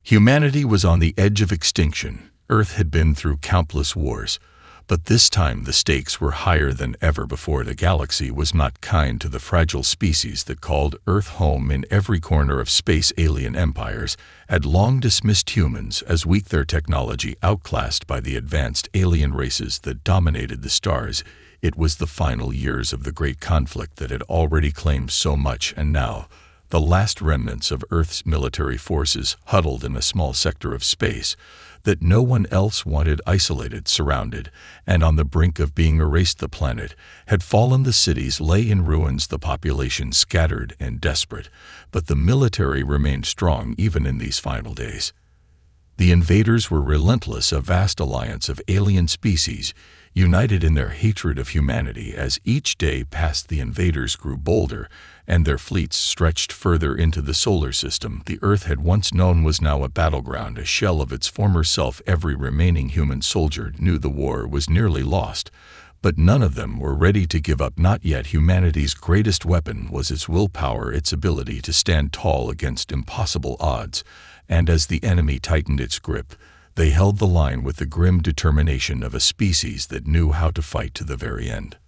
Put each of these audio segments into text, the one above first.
Humanity was on the edge of extinction. Earth had been through countless wars, but this time the stakes were higher than ever before. The galaxy was not kind to the fragile species that called Earth home. In every corner of space, alien empires had long dismissed humans as weak, their technology outclassed by the advanced alien races that dominated the stars. It was the final years of the great conflict that had already claimed so much, and now the last remnants of Earth's military forces huddled in a small sector of space that no one else wanted, isolated, surrounded, and on the brink of being erased. The planet had fallen, the cities lay in ruins, the population scattered and desperate, but the military remained strong even in these final days. The invaders were relentless, a vast alliance of alien species, united in their hatred of humanity. As each day passed, the invaders grew bolder, and their fleets stretched further into the solar system. The Earth had once known was now a battleground, a shell of its former self. Every remaining human soldier knew the war was nearly lost, but none of them were ready to give up. Not yet. Humanity's greatest weapon was its willpower, its ability to stand tall against impossible odds, and as the enemy tightened its grip, they held the line with the grim determination of a species that knew how to fight to the very end.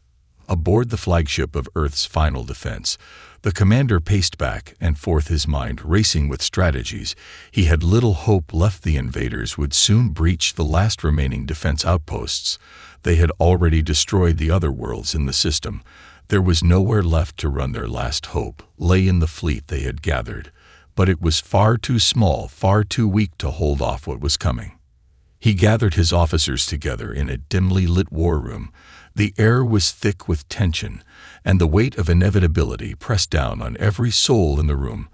Aboard the flagship of Earth's final defense, the commander paced back and forth, his mind racing with strategies. He had little hope left. The invaders would soon breach the last remaining defense outposts. They had already destroyed the other worlds in the system. There was nowhere left to run. Their last hope lay in the fleet they had gathered, but it was far too small, far too weak to hold off what was coming. He gathered his officers together in a dimly lit war room. The air was thick with tension, and the weight of inevitability pressed down on every soul in the room.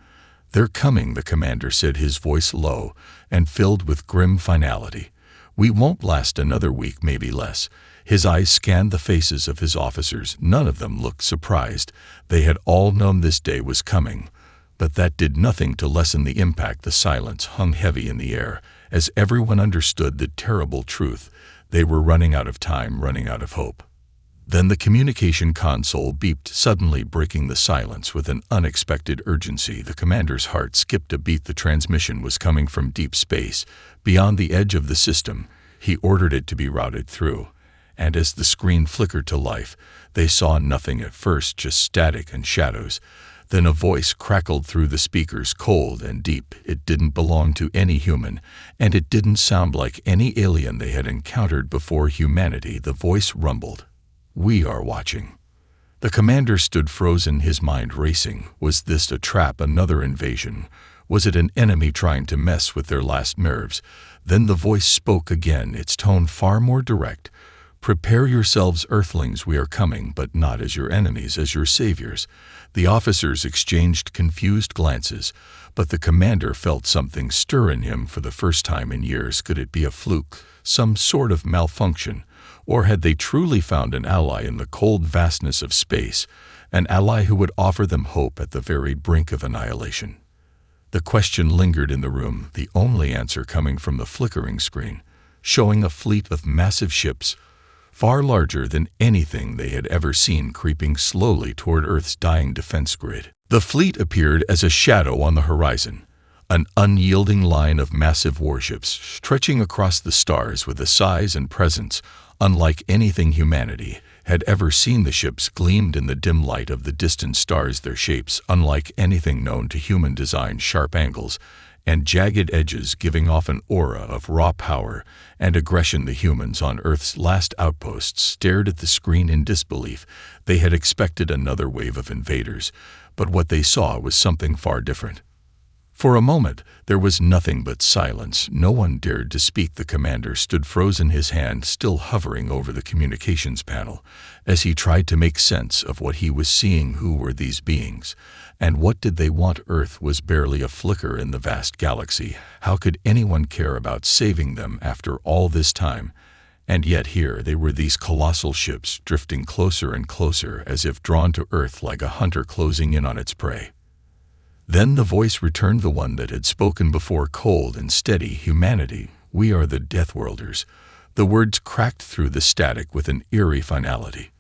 "They're coming," the commander said, his voice low and filled with grim finality. "We won't last another week, maybe less." His eyes scanned the faces of his officers. None of them looked surprised. They had all known this day was coming, but that did nothing to lessen the impact. The silence hung heavy in the air as everyone understood the terrible truth. They were running out of time, running out of hope. Then the communication console beeped, suddenly breaking the silence with an unexpected urgency. The commander's heart skipped a beat. The transmission was coming from deep space, beyond the edge of the system. He ordered it to be routed through, and as the screen flickered to life, they saw nothing at first, just static and shadows. Then a voice crackled through the speakers, cold and deep. It didn't belong to any human, and it didn't sound like any alien they had encountered before. Humanity, the voice rumbled. "We are watching." The commander stood frozen, his mind racing. Was this a trap, another invasion? Was it an enemy trying to mess with their last nerves? Then the voice spoke again, its tone far more direct. "Prepare yourselves, Earthlings. We are coming, but not as your enemies, as your saviors." The officers exchanged confused glances, but the commander felt something stir in him for the first time in years. Could it be a fluke, some sort of malfunction? Or had they truly found an ally in the cold vastness of space, an ally who would offer them hope at the very brink of annihilation? The question lingered in the room, the only answer coming from the flickering screen, showing a fleet of massive ships, far larger than anything they had ever seen, creeping slowly toward Earth's dying defense grid. The fleet appeared as a shadow on the horizon, an unyielding line of massive warships stretching across the stars with a size and presence unlike anything humanity had ever seen. The ships gleamed in the dim light of the distant stars, their shapes unlike anything known to human design, sharp angles and jagged edges giving off an aura of raw power and aggression. The humans on Earth's last outposts stared at the screen in disbelief. They had expected another wave of invaders, but what they saw was something far different. For a moment, there was nothing but silence. No one dared to speak. The commander stood frozen, his hand still hovering over the communications panel, as he tried to make sense of what he was seeing. Who were these beings? And what did they want? Earth was barely a flicker in the vast galaxy. How could anyone care about saving them after all this time? And yet here they were, these colossal ships, drifting closer and closer, as if drawn to Earth like a hunter closing in on its prey. Then the voice returned, the one that had spoken before, cold and steady. "Humanity, we are the Deathworlders." The words cracked through the static with an eerie finality.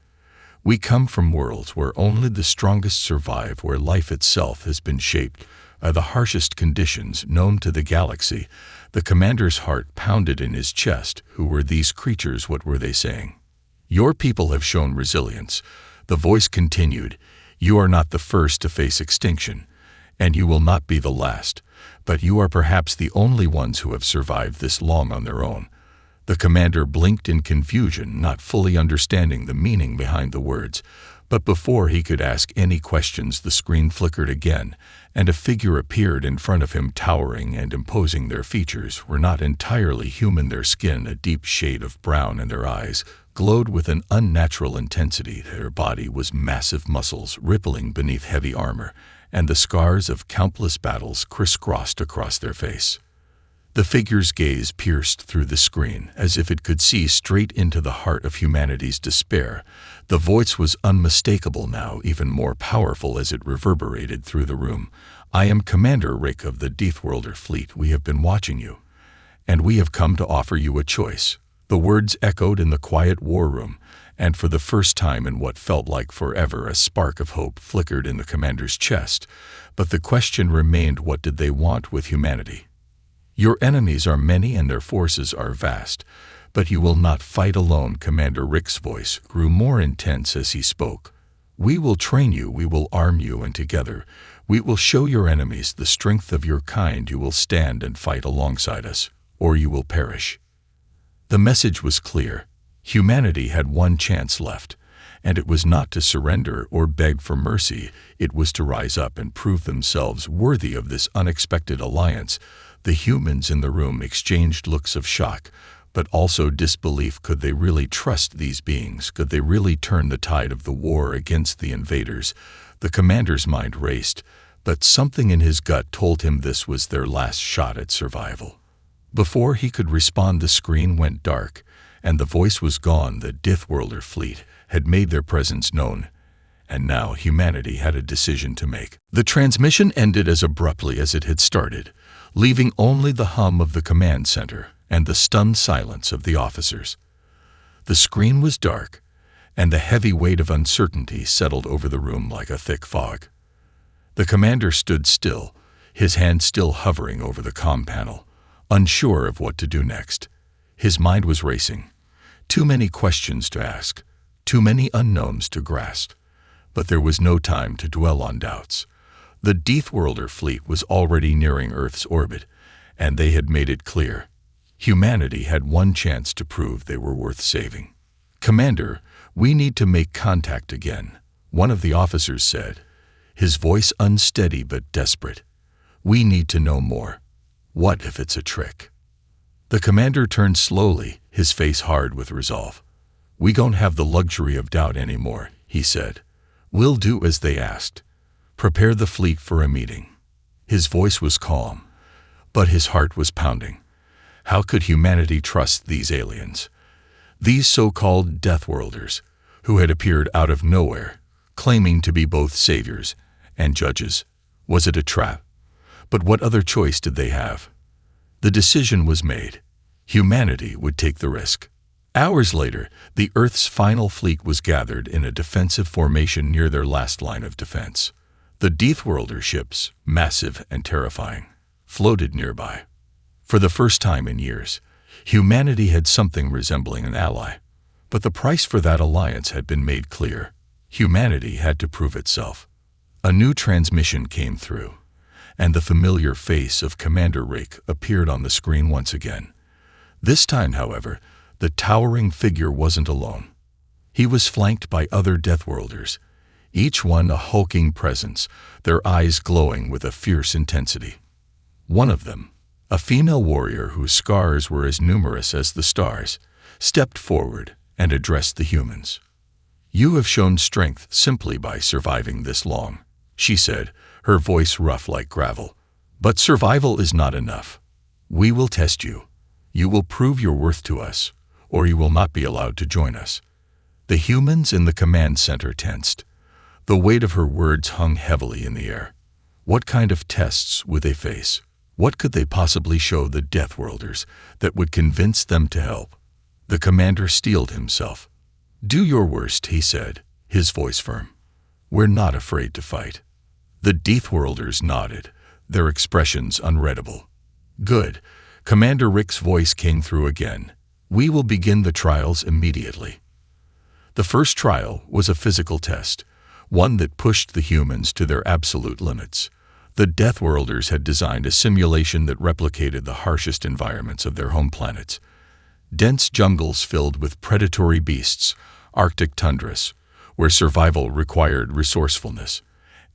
"We come from worlds where only the strongest survive, where life itself has been shaped the harshest conditions known to the galaxy. The commander's heart pounded in his chest. Who were these creatures? What were they saying? Your people have shown resilience. The voice continued. You are not the first to face extinction, and you will not be the last, but you are perhaps the only ones who have survived this long on their own. The commander blinked in confusion, not fully understanding the meaning behind the words. But before he could ask any questions, the screen flickered again, and a figure appeared in front of him, towering and imposing. Their features were not entirely human. Their skin, a deep shade of brown, and their eyes glowed with an unnatural intensity. Their body was massive muscles rippling beneath heavy armor, and the scars of countless battles crisscrossed across their face. The figure's gaze pierced through the screen, as if it could see straight into the heart of humanity's despair. The voice was unmistakable now, even more powerful as it reverberated through the room. I am Commander Rick of the Deathworlder fleet. We have been watching you, and we have come to offer you a choice. The words echoed in the quiet war room, and for the first time in what felt like forever, a spark of hope flickered in the commander's chest. But the question remained, what did they want with humanity? Your enemies are many and their forces are vast, but you will not fight alone. Commander Rick's voice grew more intense as he spoke. We will train you, we will arm you, and together we will show your enemies the strength of your kind. You will stand and fight alongside us, or you will perish. The message was clear. Humanity had one chance left, and it was not to surrender or beg for mercy. It was to rise up and prove themselves worthy of this unexpected alliance. The humans in the room exchanged looks of shock, but also disbelief. Could they really trust these beings? Could they really turn the tide of the war against the invaders? The commander's mind raced, but something in his gut told him this was their last shot at survival. Before he could respond, the screen went dark, and the voice was gone. The Deathworlder fleet had made their presence known, and now humanity had a decision to make. The transmission ended as abruptly as it had started, leaving only the hum of the command center and the stunned silence of the officers. The screen was dark, and the heavy weight of uncertainty settled over the room like a thick fog. The commander stood still, his hand still hovering over the comm panel, unsure of what to do next. His mind was racing. Too many questions to ask, too many unknowns to grasp. But there was no time to dwell on doubts. The Deathworlder fleet was already nearing Earth's orbit, and they had made it clear. Humanity had one chance to prove they were worth saving. Commander, we need to make contact again, one of the officers said, his voice unsteady but desperate. We need to know more. What if it's a trick? The commander turned slowly, his face hard with resolve. We don't have the luxury of doubt anymore, he said. We'll do as they asked. Prepare the fleet for a meeting. His voice was calm, but his heart was pounding. How could humanity trust these aliens? These so-called Deathworlders, who had appeared out of nowhere, claiming to be both saviors and judges. Was it a trap? But what other choice did they have? The decision was made. Humanity would take the risk. Hours later, the Earth's final fleet was gathered in a defensive formation near their last line of defense. The Deathworlder ships, massive and terrifying, floated nearby. For the first time in years, humanity had something resembling an ally. But the price for that alliance had been made clear. Humanity had to prove itself. A new transmission came through, and the familiar face of Commander Rick appeared on the screen once again. This time, however, the towering figure wasn't alone. He was flanked by other Deathworlders, each one a hulking presence, their eyes glowing with a fierce intensity. One of them, a female warrior whose scars were as numerous as the stars, stepped forward and addressed the humans. You have shown strength simply by surviving this long, she said, her voice rough like gravel. But survival is not enough. We will test you. You will prove your worth to us, or you will not be allowed to join us. The humans in the command center tensed. The weight of her words hung heavily in the air. What kind of tests would they face? What could they possibly show the Deathworlders that would convince them to help? The commander steeled himself. Do your worst, he said, his voice firm. We're not afraid to fight. The Deathworlders nodded, their expressions unreadable. "Good." Commander Rick's voice came through again. "We will begin the trials immediately." The first trial was a physical test, one that pushed the humans to their absolute limits. The Deathworlders had designed a simulation that replicated the harshest environments of their home planets. Dense jungles filled with predatory beasts, Arctic tundras, where survival required resourcefulness,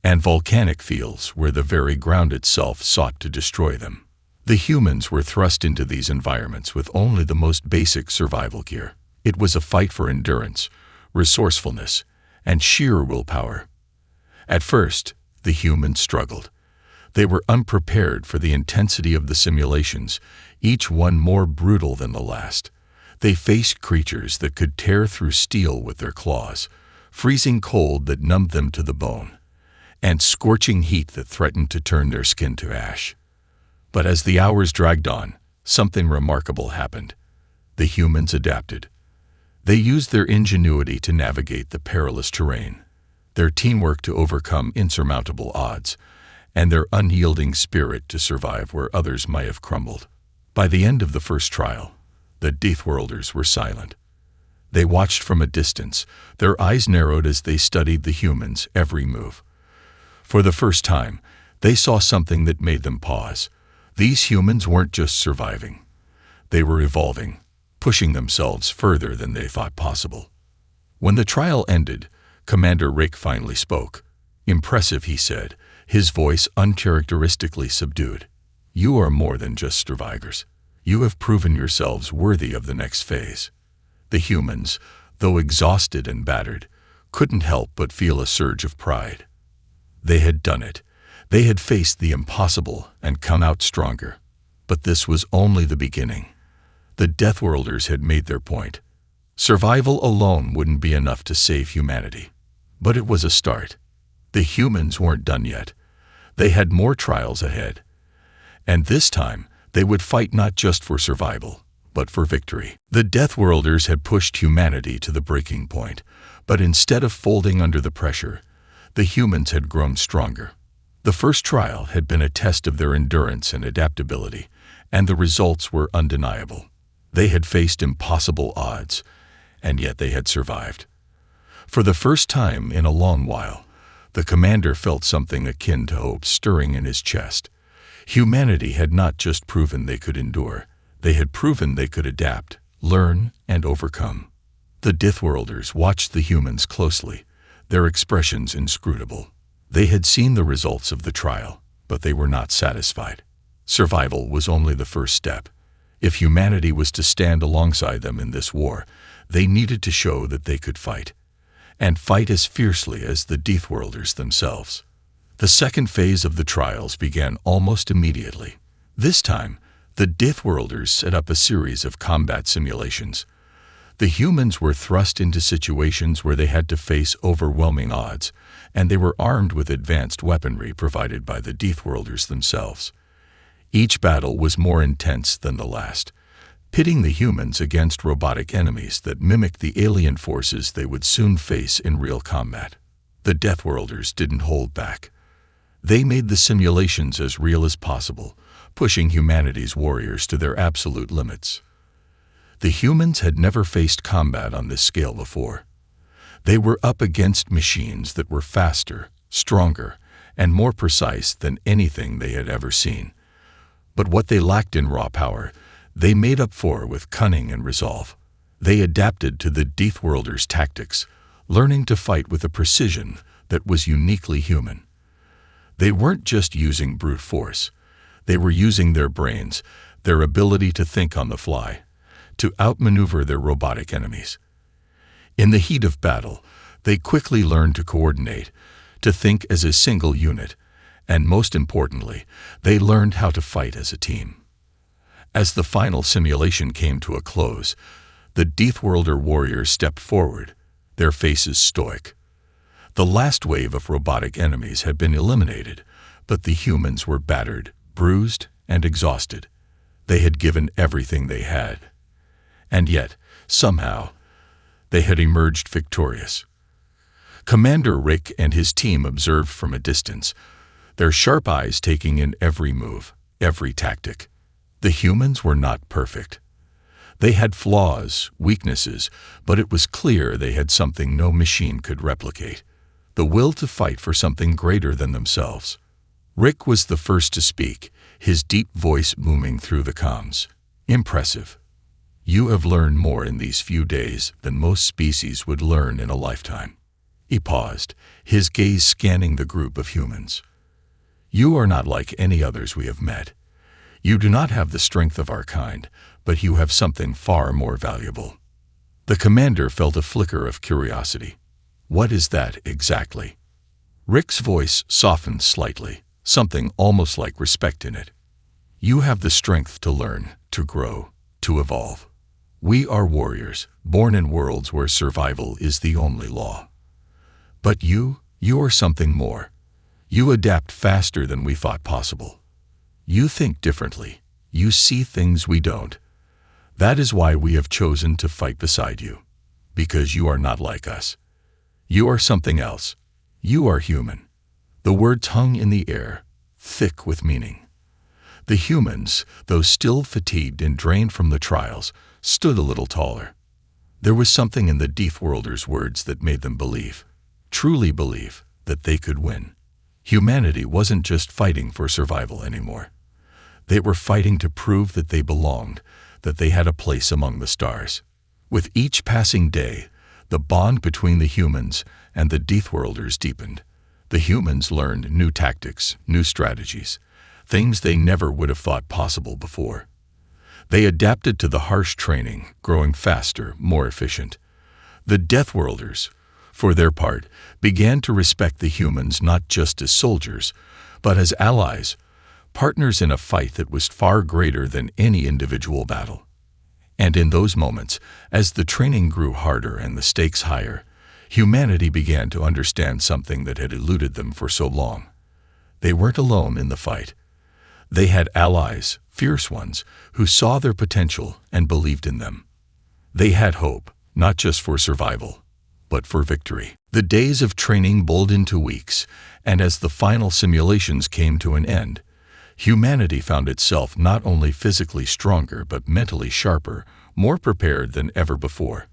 and volcanic fields where the very ground itself sought to destroy them. The humans were thrust into these environments with only the most basic survival gear. It was a fight for endurance, resourcefulness, and sheer willpower. At first, the humans struggled. They were unprepared for the intensity of the simulations, each one more brutal than the last. They faced creatures that could tear through steel with their claws, freezing cold that numbed them to the bone, and scorching heat that threatened to turn their skin to ash. But as the hours dragged on, something remarkable happened. The humans adapted. They used their ingenuity to navigate the perilous terrain, their teamwork to overcome insurmountable odds, and their unyielding spirit to survive where others might have crumbled. By the end of the first trial, the Deathworlders were silent. They watched from a distance, their eyes narrowed as they studied the humans' every move. For the first time, they saw something that made them pause. These humans weren't just surviving. They were evolving, pushing themselves further than they thought possible. When the trial ended, Commander Rick finally spoke. "Impressive," he said, his voice uncharacteristically subdued. "You are more than just survivors. You have proven yourselves worthy of the next phase." The humans, though exhausted and battered, couldn't help but feel a surge of pride. They had done it. They had faced the impossible and come out stronger. But this was only the beginning. The Deathworlders had made their point. Survival alone wouldn't be enough to save humanity. But it was a start. The humans weren't done yet. They had more trials ahead. And this time, they would fight not just for survival, but for victory. The Deathworlders had pushed humanity to the breaking point, but instead of folding under the pressure, the humans had grown stronger. The first trial had been a test of their endurance and adaptability, and the results were undeniable. They had faced impossible odds, and yet they had survived. For the first time in a long while, the commander felt something akin to hope stirring in his chest. Humanity had not just proven they could endure, they had proven they could adapt, learn, and overcome. The Deathworlders watched the humans closely, their expressions inscrutable. They had seen the results of the trial, but they were not satisfied. Survival was only the first step. If humanity was to stand alongside them in this war, they needed to show that they could fight, and fight as fiercely as the Deathworlders themselves. The second phase of the trials began almost immediately. This time, the Deathworlders set up a series of combat simulations. The humans were thrust into situations where they had to face overwhelming odds, and they were armed with advanced weaponry provided by the Deathworlders themselves. Each battle was more intense than the last, pitting the humans against robotic enemies that mimicked the alien forces they would soon face in real combat. The Deathworlders didn't hold back. They made the simulations as real as possible, pushing humanity's warriors to their absolute limits. The humans had never faced combat on this scale before. They were up against machines that were faster, stronger, and more precise than anything they had ever seen. But what they lacked in raw power, they made up for with cunning and resolve. They adapted to the Deathworlders' tactics, learning to fight with a precision that was uniquely human. They weren't just using brute force. They were using their brains, their ability to think on the fly, to outmaneuver their robotic enemies. In the heat of battle, they quickly learned to coordinate, to think as a single unit, and most importantly, they learned how to fight as a team. As the final simulation came to a close, the Deathworlder warriors stepped forward, their faces stoic. The last wave of robotic enemies had been eliminated, but the humans were battered, bruised, and exhausted. They had given everything they had. And yet, somehow, they had emerged victorious. Commander Rick and his team observed from a distance. their sharp eyes taking in every move, every tactic. The humans were not perfect. They had flaws, weaknesses, but it was clear they had something no machine could replicate: the will to fight for something greater than themselves. Rick was the first to speak, his deep voice booming through the comms. "Impressive. You have learned more in these few days than most species would learn in a lifetime." He paused, his gaze scanning the group of humans. "You are not like any others we have met. You do not have the strength of our kind, but you have something far more valuable." The commander felt a flicker of curiosity. "What is that exactly?" Rick's voice softened slightly, something almost like respect in it. "You have the strength to learn, to grow, to evolve. We are warriors, born in worlds where survival is the only law. But you are something more. You adapt faster than we thought possible. You think differently. You see things we don't. That is why we have chosen to fight beside you. Because you are not like us. You are something else. You are human." The words hung in the air, thick with meaning. The humans, though still fatigued and drained from the trials, stood a little taller. There was something in the Deathworlder's words that made them believe, truly believe, that they could win. Humanity wasn't just fighting for survival anymore. They were fighting to prove that they belonged, that they had a place among the stars. With each passing day, the bond between the humans and the Deathworlders deepened. The humans learned new tactics, new strategies, things they never would have thought possible before. They adapted to the harsh training, growing faster, more efficient. The Deathworlders, for their part, began to respect the humans not just as soldiers, but as allies, partners in a fight that was far greater than any individual battle. And in those moments, as the training grew harder and the stakes higher, humanity began to understand something that had eluded them for so long. They weren't alone in the fight. They had allies, fierce ones, who saw their potential and believed in them. They had hope, not just for survival, but for victory. The days of training bowled into weeks, and as the final simulations came to an end, humanity found itself not only physically stronger but mentally sharper, more prepared than ever before.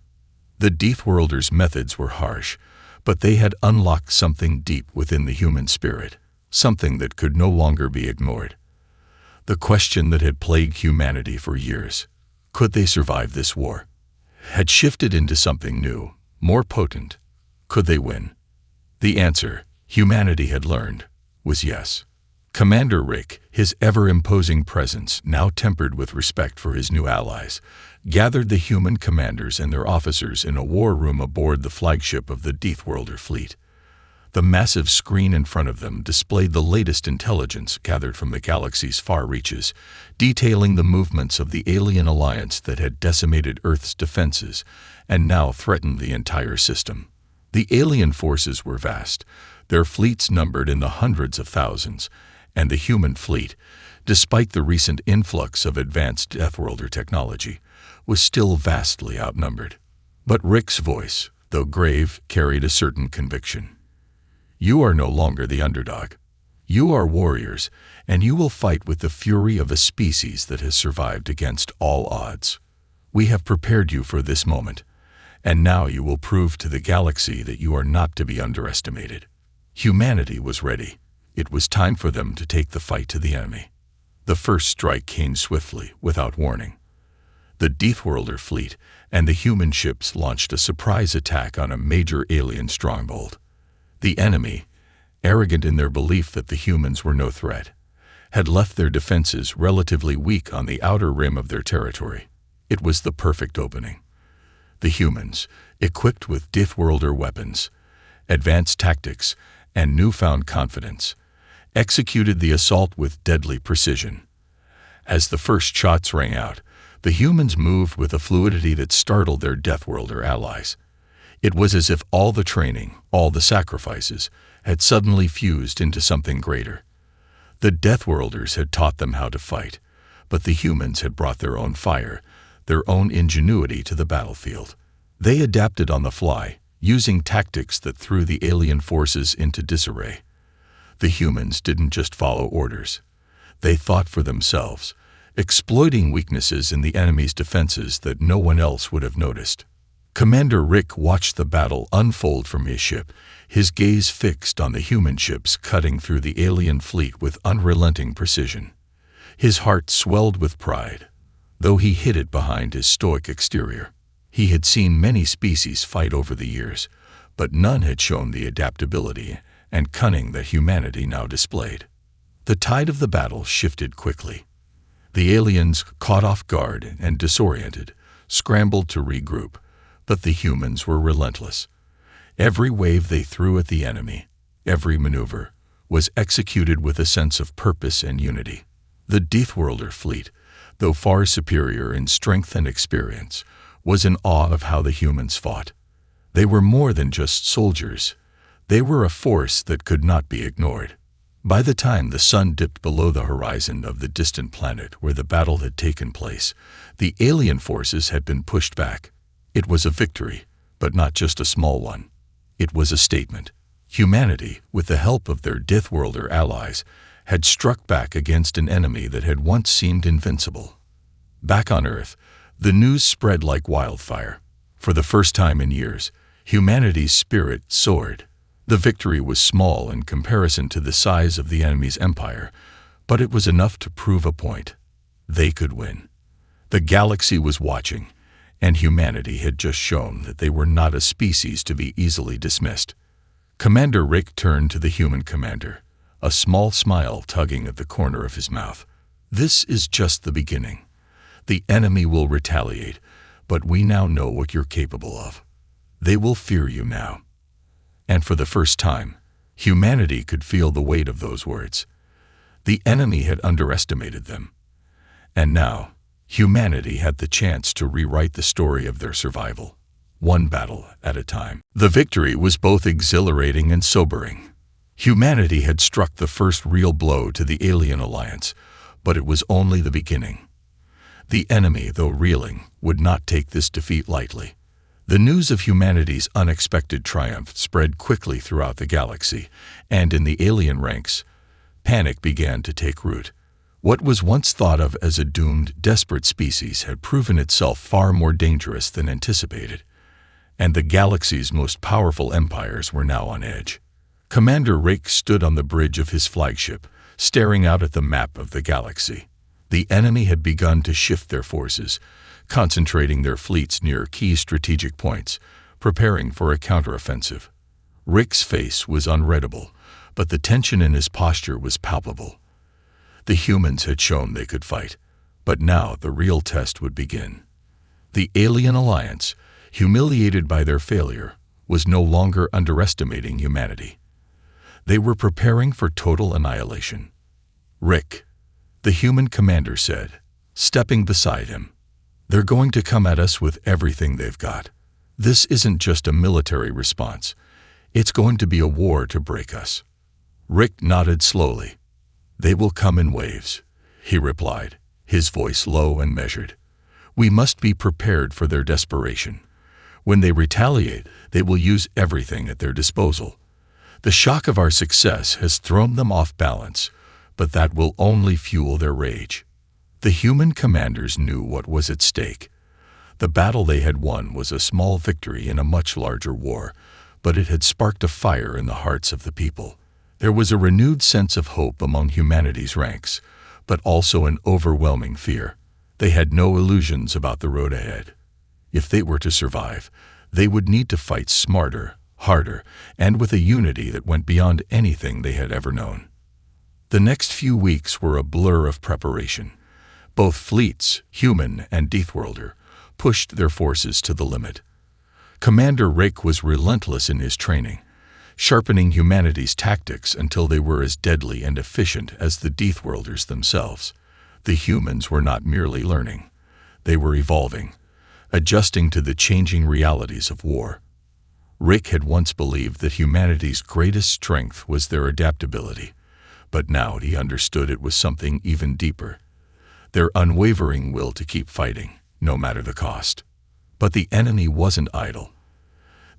The Deathworlders' methods were harsh, but they had unlocked something deep within the human spirit, something that could no longer be ignored. The question that had plagued humanity for years, could they survive this war, had shifted into something new, more potent. Could they win? The answer, humanity had learned, was yes. Commander Rick, his ever-imposing presence now tempered with respect for his new allies, gathered the human commanders and their officers in a war room aboard the flagship of the Deathworlder fleet. The massive screen in front of them displayed the latest intelligence gathered from the galaxy's far reaches, detailing the movements of the alien alliance that had decimated Earth's defenses and now threatened the entire system. The alien forces were vast, their fleets numbered in the hundreds of thousands, and the human fleet, despite the recent influx of advanced Deathworlder technology, was still vastly outnumbered. But Rick's voice, though grave, carried a certain conviction. "You are no longer the underdog. You are warriors, and you will fight with the fury of a species that has survived against all odds. We have prepared you for this moment, and now you will prove to the galaxy that you are not to be underestimated." Humanity was ready. It was time for them to take the fight to the enemy. The first strike came swiftly, without warning. The Deathworlder fleet and the human ships launched a surprise attack on a major alien stronghold. The enemy, arrogant in their belief that the humans were no threat, had left their defenses relatively weak on the outer rim of their territory. It was the perfect opening. The humans, equipped with Deathworlder weapons, advanced tactics, and newfound confidence, executed the assault with deadly precision. As the first shots rang out, the humans moved with a fluidity that startled their Deathworlder allies. It was as if all the training, all the sacrifices, had suddenly fused into something greater. The Deathworlders had taught them how to fight, but the humans had brought their own fire, their own ingenuity to the battlefield. They adapted on the fly, using tactics that threw the alien forces into disarray. The humans didn't just follow orders. They thought for themselves, exploiting weaknesses in the enemy's defenses that no one else would have noticed. Commander Rick watched the battle unfold from his ship, his gaze fixed on the human ships cutting through the alien fleet with unrelenting precision. His heart swelled with pride, though he hid it behind his stoic exterior. He had seen many species fight over the years, but none had shown the adaptability and cunning that humanity now displayed. The tide of the battle shifted quickly. The aliens, caught off guard and disoriented, scrambled to regroup, but the humans were relentless. Every wave they threw at the enemy, every maneuver, was executed with a sense of purpose and unity. The Deathworlder fleet, though far superior in strength and experience, was in awe of how the humans fought. They were more than just soldiers. They were a force that could not be ignored. By the time the sun dipped below the horizon of the distant planet where the battle had taken place, the alien forces had been pushed back. It was a victory, but not just a small one. It was a statement. Humanity, with the help of their Deathworlder allies, had struck back against an enemy that had once seemed invincible. Back on Earth, the news spread like wildfire. For the first time in years, humanity's spirit soared. The victory was small in comparison to the size of the enemy's empire, but it was enough to prove a point. They could win. The galaxy was watching, and humanity had just shown that they were not a species to be easily dismissed. Commander Rick turned to the human commander, a small smile tugging at the corner of his mouth. "This is just the beginning. The enemy will retaliate, but we now know what you're capable of. They will fear you now." And for the first time, humanity could feel the weight of those words. The enemy had underestimated them. And now, humanity had the chance to rewrite the story of their survival, one battle at a time. The victory was both exhilarating and sobering. Humanity had struck the first real blow to the alien alliance, but it was only the beginning. The enemy, though reeling, would not take this defeat lightly. The news of humanity's unexpected triumph spread quickly throughout the galaxy, and in the alien ranks, panic began to take root. What was once thought of as a doomed, desperate species had proven itself far more dangerous than anticipated, and the galaxy's most powerful empires were now on edge. Commander Rick stood on the bridge of his flagship, staring out at the map of the galaxy. The enemy had begun to shift their forces, concentrating their fleets near key strategic points, preparing for a counteroffensive. Rick's face was unreadable, but the tension in his posture was palpable. The humans had shown they could fight, but now the real test would begin. The alien alliance, humiliated by their failure, was no longer underestimating humanity. They were preparing for total annihilation. "Rick," the human commander said, stepping beside him, "they're going to come at us with everything they've got. This isn't just a military response. It's going to be a war to break us." Rick nodded slowly. "They will come in waves," he replied, his voice low and measured. "We must be prepared for their desperation. When they retaliate, they will use everything at their disposal. The shock of our success has thrown them off balance, but that will only fuel their rage." The human commanders knew what was at stake. The battle they had won was a small victory in a much larger war, but it had sparked a fire in the hearts of the people. There was a renewed sense of hope among humanity's ranks, but also an overwhelming fear. They had no illusions about the road ahead. If they were to survive, they would need to fight smarter, harder, and with a unity that went beyond anything they had ever known. The next few weeks were a blur of preparation. Both fleets, human and Deathworlder, pushed their forces to the limit. Commander Rick was relentless in his training, sharpening humanity's tactics until they were as deadly and efficient as the Deathworlders themselves. The humans were not merely learning. They were evolving, adjusting to the changing realities of war. Rick had once believed that humanity's greatest strength was their adaptability, but now he understood it was something even deeper. Their unwavering will to keep fighting, no matter the cost. But the enemy wasn't idle.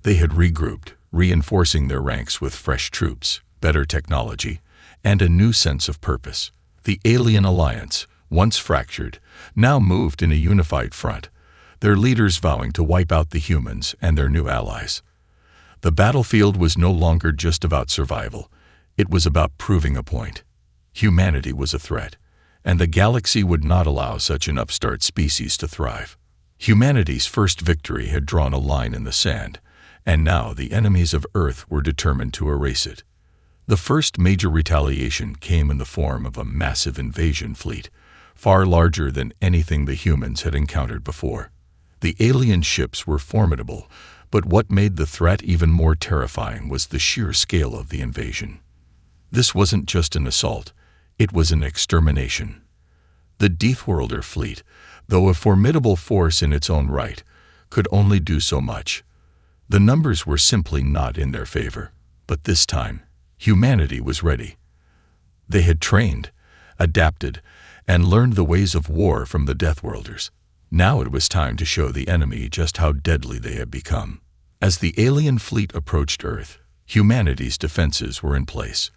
They had regrouped, reinforcing their ranks with fresh troops, better technology, and a new sense of purpose. The alien alliance, once fractured, now moved in a unified front, their leaders vowing to wipe out the humans and their new allies. The battlefield was no longer just about survival. It was about proving a point. Humanity was a threat, and the galaxy would not allow such an upstart species to thrive. Humanity's first victory had drawn a line in the sand, and now the enemies of Earth were determined to erase it. The first major retaliation came in the form of a massive invasion fleet, far larger than anything the humans had encountered before. The alien ships were formidable, but what made the threat even more terrifying was the sheer scale of the invasion. This wasn't just an assault, it was an extermination. The Deathworlder fleet, though a formidable force in its own right, could only do so much. The numbers were simply not in their favor, but this time, humanity was ready. They had trained, adapted, and learned the ways of war from the Deathworlders. Now it was time to show the enemy just how deadly they had become. As the alien fleet approached Earth, humanity's defenses were in place.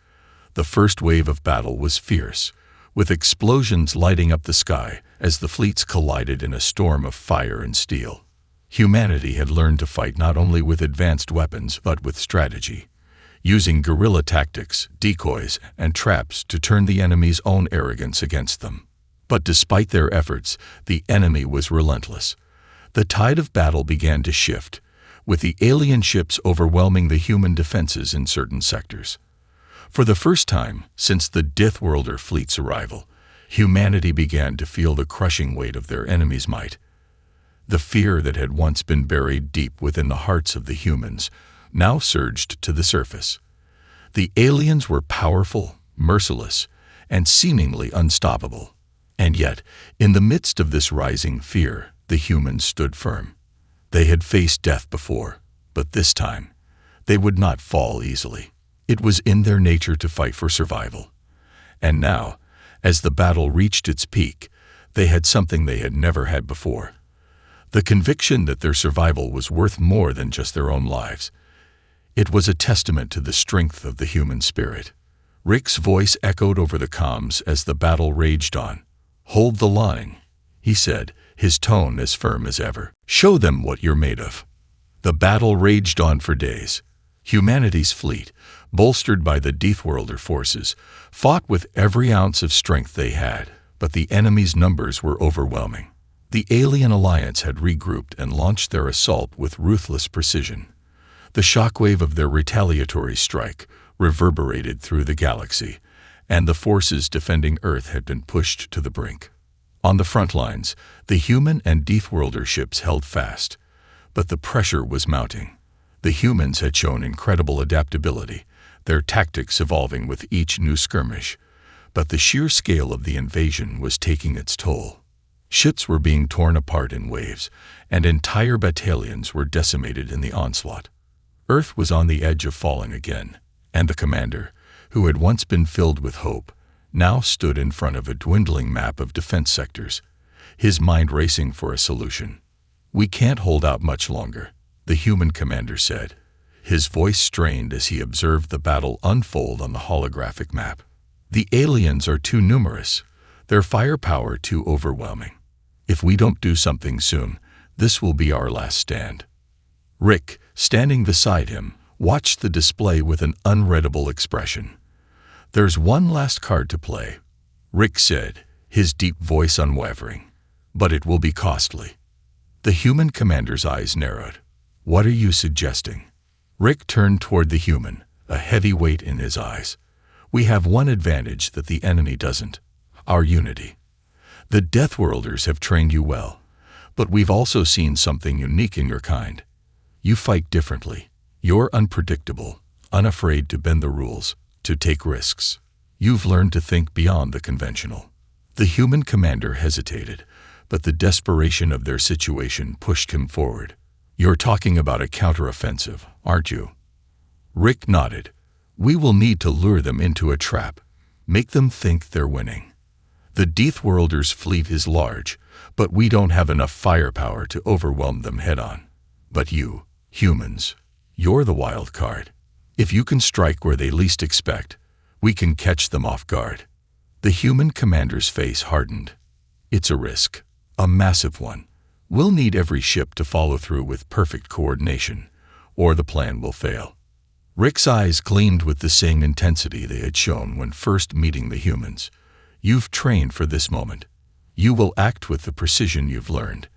The first wave of battle was fierce, with explosions lighting up the sky as the fleets collided in a storm of fire and steel. Humanity had learned to fight not only with advanced weapons but with strategy, using guerrilla tactics, decoys, and traps to turn the enemy's own arrogance against them. But despite their efforts, the enemy was relentless. The tide of battle began to shift, with the alien ships overwhelming the human defenses in certain sectors. For the first time since the Deathworlder fleet's arrival, humanity began to feel the crushing weight of their enemy's might. The fear that had once been buried deep within the hearts of the humans now surged to the surface. The aliens were powerful, merciless, and seemingly unstoppable. And yet, in the midst of this rising fear, the humans stood firm. They had faced death before, but this time, they would not fall easily. It was in their nature to fight for survival. And now, as the battle reached its peak, they had something they had never had before. The conviction that their survival was worth more than just their own lives. It was a testament to the strength of the human spirit. Rick's voice echoed over the comms as the battle raged on. "Hold the line," he said, his tone as firm as ever. "Show them what you're made of." The battle raged on for days. Humanity's fleet, bolstered by the Deathworlder forces, fought with every ounce of strength they had, but the enemy's numbers were overwhelming. The alien alliance had regrouped and launched their assault with ruthless precision. The shockwave of their retaliatory strike reverberated through the galaxy, and the forces defending Earth had been pushed to the brink. On the front lines, the human and Deathworlder ships held fast, but the pressure was mounting. The humans had shown incredible adaptability, their tactics evolving with each new skirmish, but the sheer scale of the invasion was taking its toll. Ships were being torn apart in waves, and entire battalions were decimated in the onslaught. Earth was on the edge of falling again, and the commander, who had once been filled with hope, now stood in front of a dwindling map of defense sectors, his mind racing for a solution. "We can't hold out much longer," the human commander said, his voice strained as he observed the battle unfold on the holographic map. "The aliens are too numerous, their firepower too overwhelming. If we don't do something soon, this will be our last stand." Rick, standing beside him, watched the display with an unreadable expression. "There's one last card to play," Rick said, his deep voice unwavering. "But it will be costly." The human commander's eyes narrowed. "What are you suggesting?" Rick turned toward the human, a heavy weight in his eyes. "We have one advantage that the enemy doesn't: our unity. The Deathworlders have trained you well, but we've also seen something unique in your kind. You fight differently. You're unpredictable, unafraid to bend the rules, to take risks. You've learned to think beyond the conventional." The human commander hesitated, but the desperation of their situation pushed him forward. "You're talking about a counteroffensive, aren't you?" Rick nodded. "We will need to lure them into a trap, make them think they're winning. The Deathworlder's fleet is large, but we don't have enough firepower to overwhelm them head-on. But you, humans, you're the wild card. If you can strike where they least expect, We can catch them off guard." The human commander's face hardened. "It's a risk. A massive one. We'll need every ship to follow through with perfect coordination, or the plan will fail." Rick's eyes gleamed with the same intensity they had shown when first meeting the humans. "You've trained for this moment. You will act with the precision you've learned,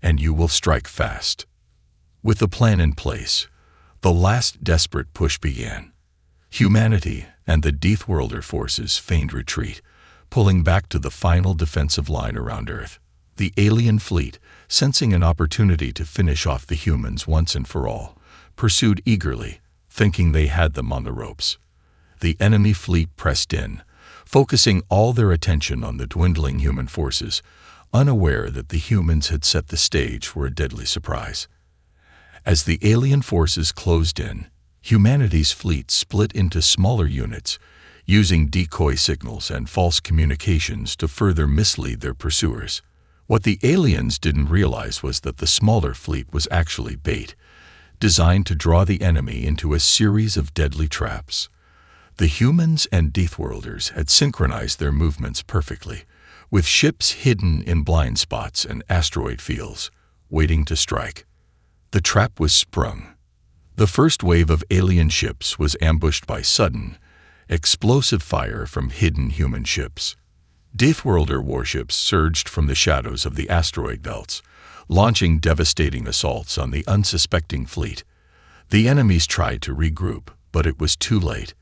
and you will strike fast." With the plan in place, the last desperate push began. Humanity and the Deathworlder forces feigned retreat, pulling back to the final defensive line around Earth. The alien fleet, sensing an opportunity to finish off the humans once and for all, pursued eagerly, thinking they had them on the ropes. The enemy fleet pressed in, focusing all their attention on the dwindling human forces, unaware that the humans had set the stage for a deadly surprise. As the alien forces closed in, humanity's fleet split into smaller units, using decoy signals and false communications to further mislead their pursuers. What the aliens didn't realize was that the smaller fleet was actually bait, designed to draw the enemy into a series of deadly traps. The humans and Deathworlders had synchronized their movements perfectly, with ships hidden in blind spots and asteroid fields, waiting to strike. The trap was sprung. The first wave of alien ships was ambushed by sudden, explosive fire from hidden human ships. Deathworlder warships surged from the shadows of the asteroid belts, launching devastating assaults on the unsuspecting fleet. The enemies tried to regroup, but it was too late.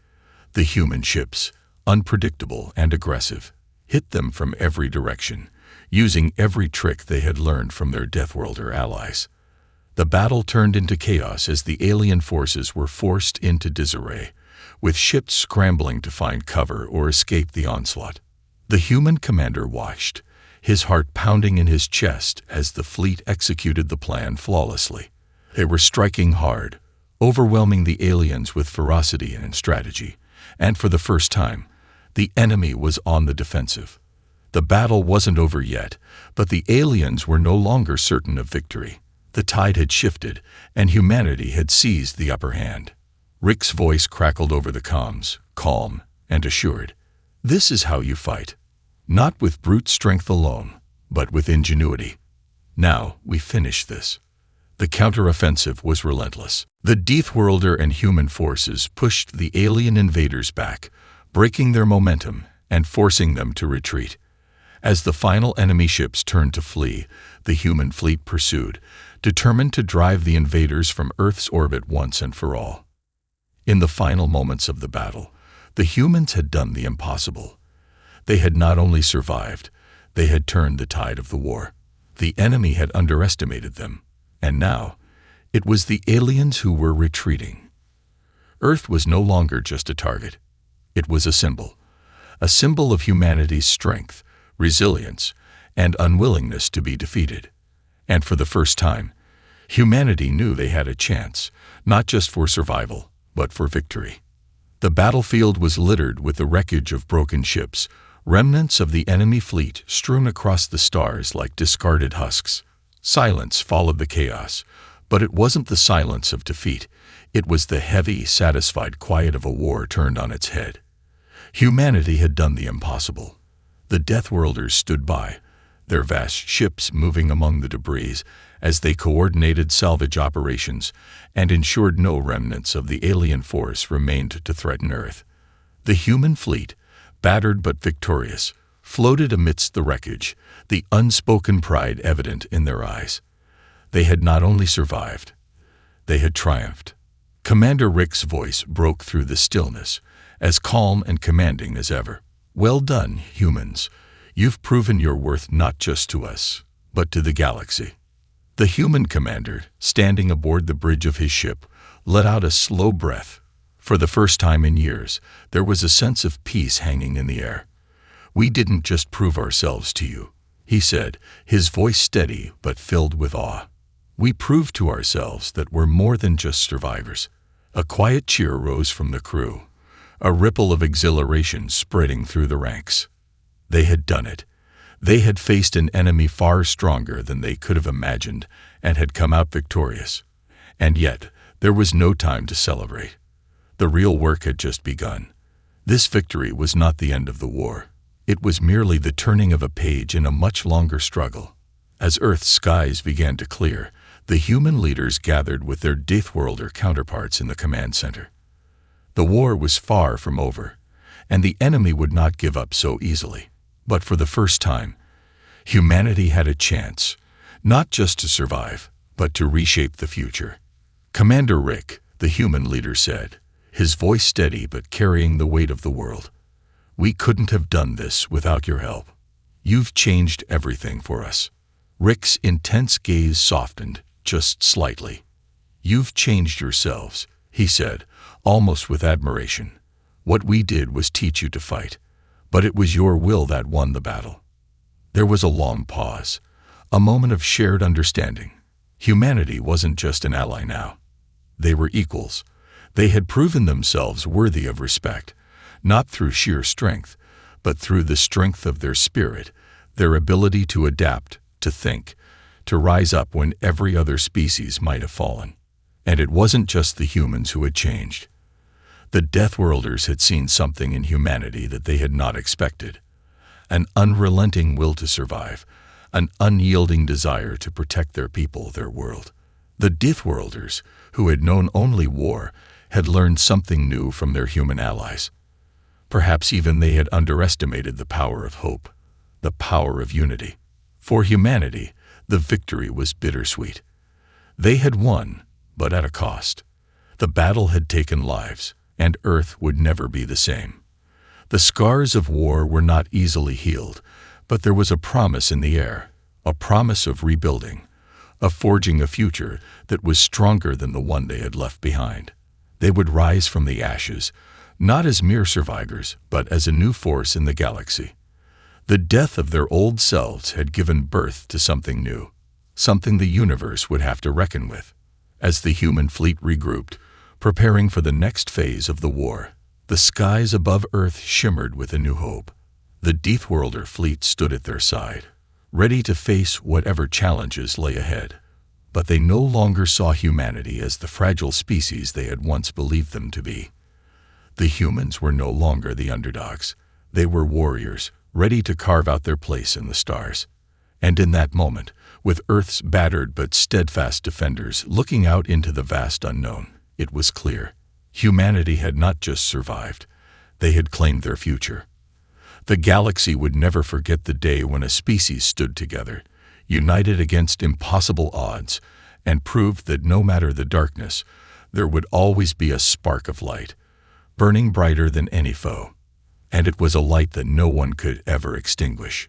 The human ships, unpredictable and aggressive, hit them from every direction, using every trick they had learned from their Deathworlder allies. The battle turned into chaos as the alien forces were forced into disarray, with ships scrambling to find cover or escape the onslaught. The human commander watched, his heart pounding in his chest as the fleet executed the plan flawlessly. They were striking hard, overwhelming the aliens with ferocity and strategy, and for the first time, the enemy was on the defensive. The battle wasn't over yet, but the aliens were no longer certain of victory. The tide had shifted, and humanity had seized the upper hand. Rick's voice crackled over the comms, calm and assured. "This is how you fight. Not with brute strength alone, but with ingenuity. Now we finish this." The counteroffensive was relentless. The Deathworlder and human forces pushed the alien invaders back, breaking their momentum and forcing them to retreat. As the final enemy ships turned to flee, the human fleet pursued, determined to drive the invaders from Earth's orbit once and for all. In the final moments of the battle, the humans had done the impossible. They had not only survived, they had turned the tide of the war. The enemy had underestimated them, and now it was the aliens who were retreating. Earth was no longer just a target. It was a symbol of humanity's strength, resilience, and unwillingness to be defeated. And for the first time, humanity knew they had a chance, not just for survival, but for victory. The battlefield was littered with the wreckage of broken ships, remnants of the enemy fleet strewn across the stars like discarded husks. Silence followed the chaos, but it wasn't the silence of defeat. It was the heavy, satisfied quiet of a war turned on its head. Humanity had done the impossible. The Deathworlders stood by, their vast ships moving among the debris as they coordinated salvage operations and ensured no remnants of the alien force remained to threaten Earth. The human fleet, battered but victorious, floated amidst the wreckage, the unspoken pride evident in their eyes. They had not only survived, they had triumphed. Commander Rick's voice broke through the stillness, as calm and commanding as ever. "Well done, humans. You've proven your worth not just to us, but to the galaxy." The human commander, standing aboard the bridge of his ship, let out a slow breath. For the first time in years, there was a sense of peace hanging in the air. "We didn't just prove ourselves to you," he said, his voice steady but filled with awe. "We proved to ourselves that we're more than just survivors." A quiet cheer rose from the crew, a ripple of exhilaration spreading through the ranks. They had done it. They had faced an enemy far stronger than they could have imagined and had come out victorious. And yet, there was no time to celebrate. The real work had just begun. This victory was not the end of the war. It was merely the turning of a page in a much longer struggle. As Earth's skies began to clear, the human leaders gathered with their Deathworlder counterparts in the command center. The war was far from over, and the enemy would not give up so easily. But for the first time, humanity had a chance, not just to survive, but to reshape the future. Commander Rick, the human leader, said, his voice steady but carrying the weight of the world. We couldn't have done this without your help. You've changed everything for us. Rick's intense gaze softened, just slightly. You've changed yourselves, he said, almost with admiration. What we did was teach you to fight, but it was your will that won the battle. There was a long pause, a moment of shared understanding. Humanity wasn't just an ally now. They were equals. They had proven themselves worthy of respect, not through sheer strength, but through the strength of their spirit, their ability to adapt, to think, to rise up when every other species might have fallen. And it wasn't just the humans who had changed. The Deathworlders had seen something in humanity that they had not expected. An unrelenting will to survive, an unyielding desire to protect their people, their world. The Deathworlders, who had known only war, had learned something new from their human allies. Perhaps even they had underestimated the power of hope, the power of unity. For humanity, the victory was bittersweet. They had won, but at a cost. The battle had taken lives, and Earth would never be the same. The scars of war were not easily healed, but there was a promise in the air, a promise of rebuilding, of forging a future that was stronger than the one they had left behind. They would rise from the ashes, not as mere survivors, but as a new force in the galaxy. The death of their old selves had given birth to something new, something the universe would have to reckon with. As the human fleet regrouped, preparing for the next phase of the war, the skies above Earth shimmered with a new hope. The Deathworlder fleet stood at their side, ready to face whatever challenges lay ahead. But they no longer saw humanity as the fragile species they had once believed them to be. The humans were no longer the underdogs. They were warriors, ready to carve out their place in the stars. And in that moment, with Earth's battered but steadfast defenders looking out into the vast unknown, it was clear. Humanity had not just survived, they had claimed their future. The galaxy would never forget the day when a species stood together, united against impossible odds, and proved that no matter the darkness, there would always be a spark of light, burning brighter than any foe. And it was a light that no one could ever extinguish.